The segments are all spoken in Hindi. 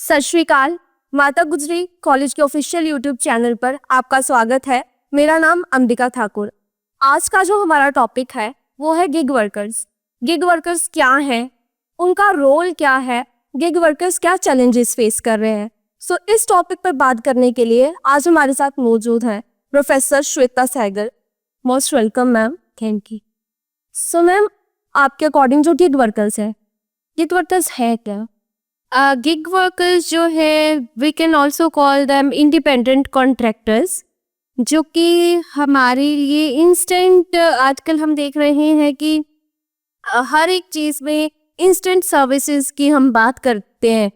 सत श्री अकाल। माता गुजरी कॉलेज के ऑफिशियल यूट्यूब चैनल पर आपका स्वागत है। मेरा नाम अंबिका ठाकुर। आज का जो हमारा टॉपिक है वो है गिग वर्कर्स। गिग वर्कर्स क्या हैं, उनका रोल क्या है, गिग वर्कर्स क्या चैलेंजेस फेस कर रहे हैं। इस टॉपिक पर बात करने के लिए आज हमारे साथ मौजूद हैं professor Shweta Sehgal. Most welcome ma'am. Thank you. Ma'am, आपके अकॉर्डिंग जो गिग वर्कर्स है, गिग वर्कर्स है क्या? गिग वर्कर्स जो है we can also call them independent contractors, जो कि हमारे लिए इंस्टेंट आजकल हम देख रहे हैं कि हर एक चीज़ में इंस्टेंट सर्विसेज की हम बात करते हैं,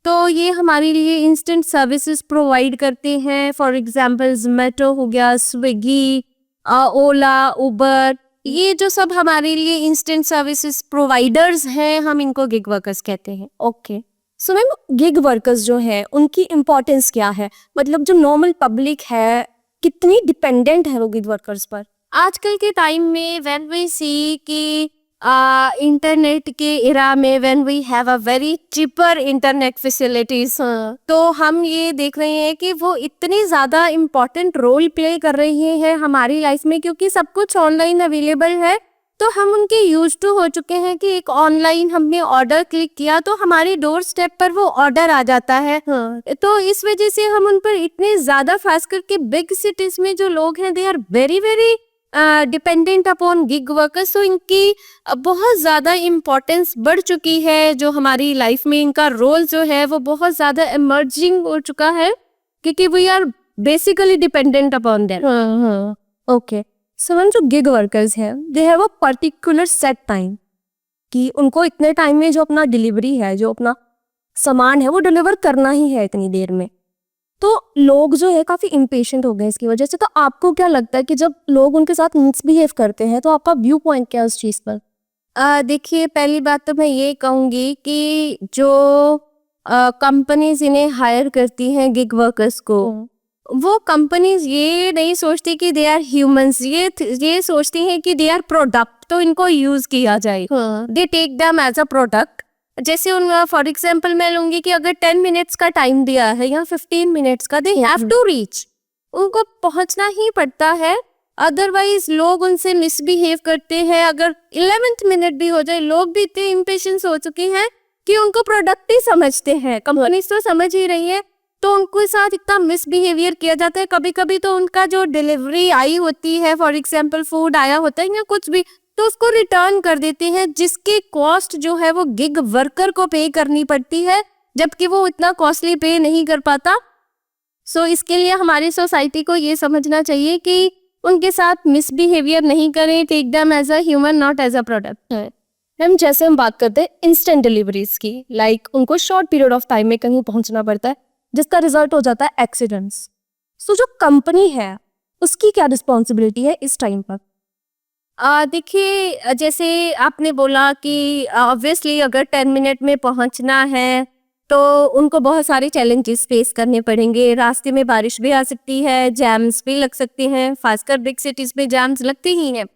तो ये हमारे लिए इंस्टेंट सर्विसेज प्रोवाइड करते हैं। फॉर एग्जांपल जोमेटो हो गया, स्विगी, ओला, उबर, ये जो सब हमारे लिए इंस्टेंट सर्विसेज प्रोवाइडर्स हैं, हम इनको गिग वर्कर्स कहते हैं। ओके। मैम, गिग वर्कर्स जो है उनकी इम्पोर्टेंस क्या है? मतलब जो नॉर्मल पब्लिक है कितनी डिपेंडेंट है वो गिग वर्कर्स पर? आजकल के टाइम में व्हेन वी सी कि इंटरनेट के इरा में when we have a very cheaper internet facilities, तो हम ये देख रहे हैं कि वो इतनी ज़्यादा इम्पोर्टेंट रोल प्ले कर रही हैं हमारी लाइफ में, क्योंकि सब कुछ ऑनलाइन अवेलेबल है। तो हम उनके यूज टू हो चुके हैं कि एक ऑनलाइन हमने ऑर्डर क्लिक किया तो हमारे डोर स्टेप पर वो ऑर्डर आ जाता है। तो इस वजह से हम उन पर इतने ज़्यादा, खास करके बिग सिटीज में जो लोग हैं, they are very very dependent upon gig workers. तो इनकी बहुत ज़्यादा इम्पोर्टेंस बढ़ चुकी है, जो हमारी लाइफ में इनका रोल जो है वो बहुत ज़्यादा इमर्जिंग हो चुका है, क्योंकि we are basically dependent upon them. Okay. Ma'am, जो गिग वर्कर्स हैं they have a particular set time कि उनको इतने टाइम में जो अपना डिलीवरी है, जो अपना सामान है वो डिलीवर करना ही है इतनी देर में। तो लोग जो है काफी इम्पेशेंट हो गए इसकी वजह से। तो आपको क्या लगता है कि जब लोग उनके साथ मिसबिहेव करते हैं तो आपका व्यू पॉइंट क्या है उस चीज पर? देखिए, पहली बात तो मैं ये कहूँगी कि जो कंपनीज इन्हें हायर करती हैं गिग वर्कर्स को, वो कंपनीज ये नहीं सोचती कि दे आर ह्यूमंस, ये सोचती हैं कि दे आर प्रोडक्ट, तो इनको यूज किया जाए। They take them as a product. जैसे उन फॉर एग्जांपल मैं लूंगी कि अगर 10 मिनट्स का टाइम दिया है या 15 मिनट्स का, दे हैव टू रीच, उनको पहुंचना ही पड़ता है। अदरवाइज लोग उनसे मिसबिहेव करते हैं। अगर 11th मिनट भी हो जाए, लोग भी इतने इम्पेशेंस हो चुके हैं कि उनको प्रोडक्ट ही समझते हैं। कंपनीज तो समझ ही रही है, तो उनके साथ इतना मिसबिहेवियर किया जाता है। कभी कभी तो उनका जो डिलीवरी आई होती है, फॉर एग्जांपल फूड आया होता है या कुछ भी, तो उसको रिटर्न कर देते हैं, जिसकी कॉस्ट जो है वो गिग वर्कर को पे करनी पड़ती है, जबकि वो इतना कॉस्टली पे नहीं कर पाता। इसके लिए हमारी सोसाइटी को ये समझना चाहिए कि उनके साथ मिसबिहेवियर नहीं करें, take them as a human, not as a product. Ma'am, जैसे हम बात करते हैं इंस्टेंट डिलीवरीज की, लाइक उनको शॉर्ट पीरियड ऑफ टाइम में कहीं पहुंचना पड़ता है, जिसका रिजल्ट हो जाता है एक्सीडेंट्स। जो कंपनी है उसकी क्या रिस्पॉन्सिबिलिटी है इस टाइम पर? देखिए, जैसे आपने बोला कि ऑब्वियसली अगर 10 मिनट में पहुंचना है तो उनको बहुत सारे चैलेंजेस फेस करने पड़ेंगे। रास्ते में बारिश भी आ सकती है, जैम्स भी लग सकते हैं, खासकर बिग सिटीज में जैम्स लगते ही हैं।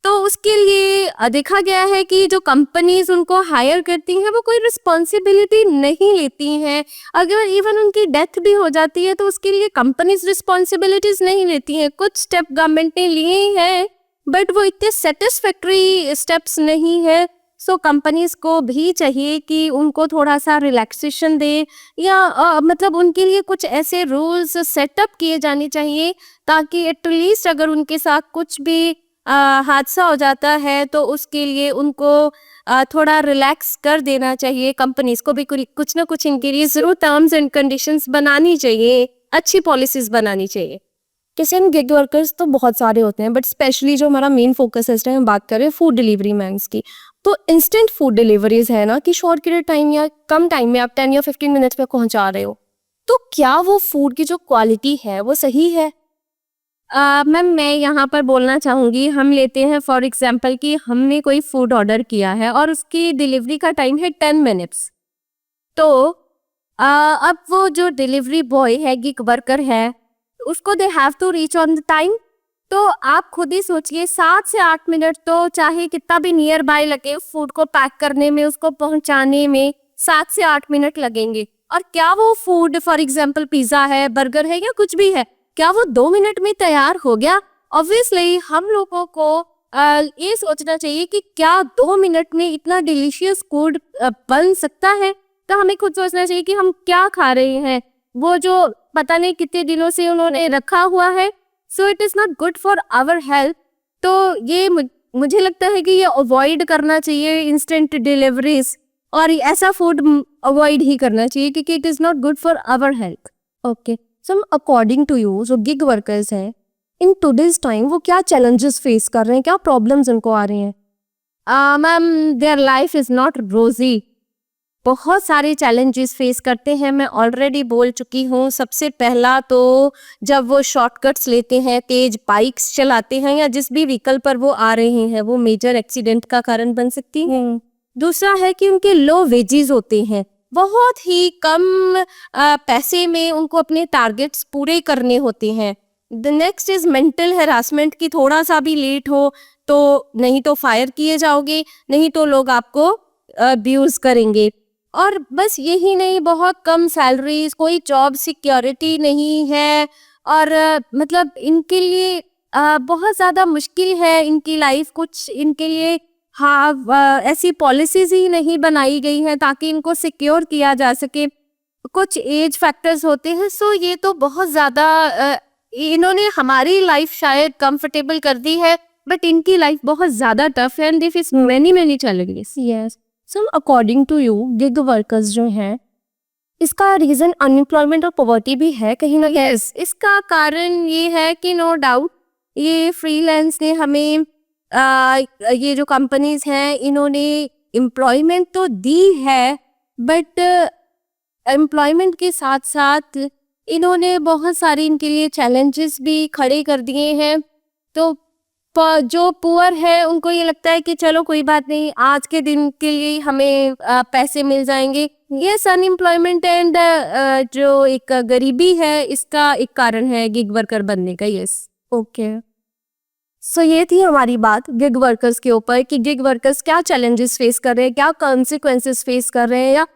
तो उसके लिए देखा गया है कि जो कंपनीज उनको हायर करती हैं वो कोई रिस्पॉन्सिबिलिटी नहीं लेती हैं। अगर इवन उनकी डेथ भी हो जाती है तो उसके लिए कंपनीज रिस्पॉन्सिबिलिटीज नहीं लेती हैं। कुछ स्टेप गवर्नमेंट ने लिए हैं, बट वो इतने सेटिस्फैक्ट्री स्टेप्स नहीं है। कंपनीज को भी चाहिए कि उनको थोड़ा सा रिलैक्सेशन दे, या मतलब उनके लिए कुछ ऐसे रूल्स सेटअप किए जाने चाहिए ताकि एटलीस्ट अगर उनके साथ कुछ भी हादसा हो जाता है तो उसके लिए उनको थोड़ा रिलैक्स कर देना चाहिए। कंपनीज को भी कुछ ना कुछ इनके लिए जरूर टर्म्स एंड कंडीशंस बनानी चाहिए, अच्छी पॉलिसीज बनानी चाहिए। किसी गिग वर्कर्स तो बहुत सारे होते हैं, बट स्पेशली जो हमारा मेन फोकस है इस टाइम बात करें फूड डिलीवरी मैन्स की, तो इंस्टेंट फूड डिलीवरीज है ना कि शॉर्ट पीरियड टाइम या कम टाइम में आप 10 या 15 मिनट्स में पहुंचा रहे हो, तो क्या वो फूड की जो क्वालिटी है वो सही है? मैम, मैं यहाँ पर बोलना चाहूँगी, हम लेते हैं फॉर एग्जांपल कि हमने कोई फूड ऑर्डर किया है और उसकी डिलीवरी का टाइम है 10 मिनट्स। तो अब वो जो डिलीवरी बॉय है, गिग वर्कर है, उसको they have to reach on the time. तो आप खुद ही सोचिए, 7 से 8 मिनट तो चाहे कितना भी नियर बाय लगे फूड को पैक करने में, उसको पहुंचाने में, 7 से 8 मिनट लगेंगे। और क्या वो फूड फॉर एग्जांपल पिज्जा है, बर्गर है या कुछ भी है, क्या वो 2 मिनट में तैयार हो गया? ऑब्वियसली हम लोगों को ये सोचना चाहिए कि क्या 2 मिनट में इतना डिलीशियस फूड बन सकता है? तो हमें खुद सोचना चाहिए कि हम क्या खा रहे हैं, वो जो पता नहीं कितने दिनों से उन्होंने रखा हुआ है। So it is not good for our health. तो ये मुझे लगता है कि ये अवॉइड करना चाहिए, इंस्टेंट डिलीवरीज और ऐसा फूड अवॉइड ही करना चाहिए क्योंकि it is not good for our health. Okay, so according to you जो गिग वर्कर्स हैं इन टुडेज टाइम वो क्या चैलेंजेस फेस कर रहे हैं, क्या प्रॉब्लम्स उनको आ रही हैं? Ma'am their life is not रोजी, बहुत सारे चैलेंजेस फेस करते हैं। मैं ऑलरेडी बोल चुकी हूँ। सबसे पहला तो जब वो शॉर्टकट्स लेते हैं, तेज बाइक्स चलाते हैं या जिस भी व्हीकल पर वो आ रहे हैं, वो मेजर एक्सीडेंट का कारण बन सकती है। दूसरा है कि उनके लो वेजेस होते हैं, बहुत ही कम पैसे में उनको अपने टारगेट्स पूरे करने होते हैं। The next is mental harassment, की थोड़ा सा भी लेट हो तो नहीं तो फायर किए जाओगे, नहीं तो लोग आपको अब्यूज करेंगे। और बस यही नहीं, बहुत कम सैलरीज, कोई जॉब सिक्योरिटी नहीं है और मतलब इनके लिए बहुत ज़्यादा मुश्किल है इनकी लाइफ। कुछ इनके लिए ऐसी पॉलिसीज ही नहीं बनाई गई हैं ताकि इनको सिक्योर किया जा सके। कुछ एज फैक्टर्स होते हैं। सो ये तो बहुत ज़्यादा इन्होंने हमारी लाइफ शायद कंफर्टेबल कर दी है, बट इनकी लाइफ बहुत ज़्यादा टफ है and they face many challenges. Yes, so according to you gig workers जो हैं इसका रीजन अनएम्प्लॉयमेंट और पॉवर्टी भी है कहीं ना कहीं? यस, इसका कारण ये है कि नो डाउट ये फ्रीलांस ने हमें ये जो कंपनीज हैं इन्होंने एम्प्लॉयमेंट तो दी है, बट एम्प्लॉयमेंट के साथ साथ इन्होंने बहुत सारी इनके लिए चैलेंजेस भी खड़े कर दिए हैं। तो जो पुअर है उनको ये लगता है कि चलो कोई बात नहीं, आज के दिन के लिए हमें पैसे मिल जाएंगे। यस, अनएम्प्लॉयमेंट एंड जो एक गरीबी है इसका एक कारण है गिग वर्कर बनने का। यस। ओके, सो ये थी हमारी बात गिग वर्कर्स के ऊपर कि गिग वर्कर्स क्या चैलेंजेस फेस कर रहे हैं, क्या कॉन्सिक्वेंसेस फेस कर रहे हैं, या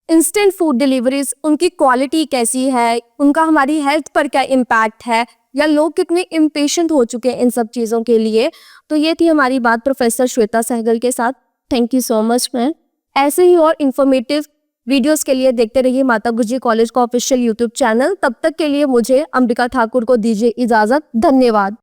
इंस्टेंट फूड डिलीवरीज उनकी क्वालिटी कैसी है, उनका हमारी हेल्थ पर क्या इम्पैक्ट है, या लोग कितने इम्पेशेंट हो चुके हैं इन सब चीज़ों के लिए। तो ये थी हमारी बात प्रोफेसर श्वेता सहगल के साथ। Thank you so much ma'am. ऐसे ही और इन्फॉर्मेटिव वीडियोस के लिए देखते रहिए माता गुजरी कॉलेज का ऑफिशियल यूट्यूब चैनल। तब तक के लिए मुझे अंबिका ठाकुर को दीजिए इजाज़त। धन्यवाद।